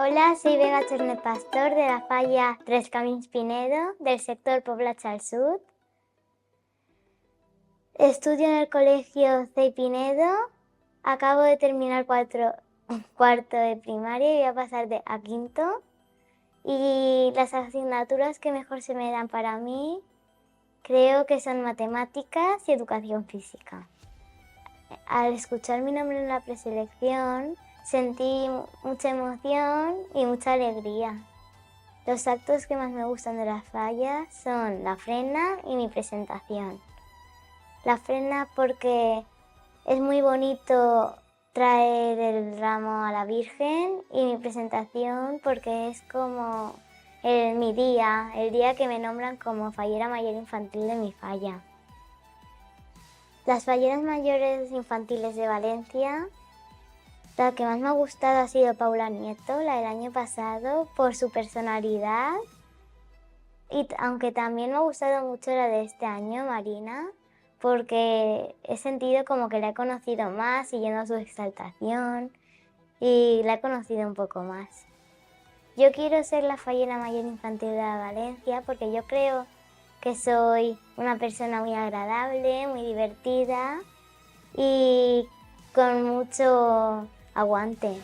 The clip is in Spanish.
Hola, soy Vega Chornet Pastor de la Falla Tres Camins Pinedo, del sector Poblats al Sud. Estudio en el colegio CEI Pinedo, acabo de terminar cuarto de primaria y voy a pasar a quinto. Y las asignaturas que mejor se me dan para mí creo que son matemáticas y educación física. Al escuchar mi nombre en la preselección sentí mucha emoción y mucha alegría. Los actos que más me gustan de la falla son la ofrenda y mi presentación. La ofrenda porque es muy bonito traer el ramo a la Virgen, y mi presentación porque es como mi día, el día que me nombran como fallera mayor infantil de mi falla. Las falleras mayores infantiles de Valencia, la que más me ha gustado ha sido Paula Nieto, la del año pasado, por su personalidad. Y aunque también me ha gustado mucho la de este año, Marina, porque he sentido como que la he conocido más siguiendo su exaltación y la he conocido un poco más. Yo quiero ser la fallera mayor infantil de Valencia porque yo creo que soy una persona muy agradable, muy divertida y con mucho aguante.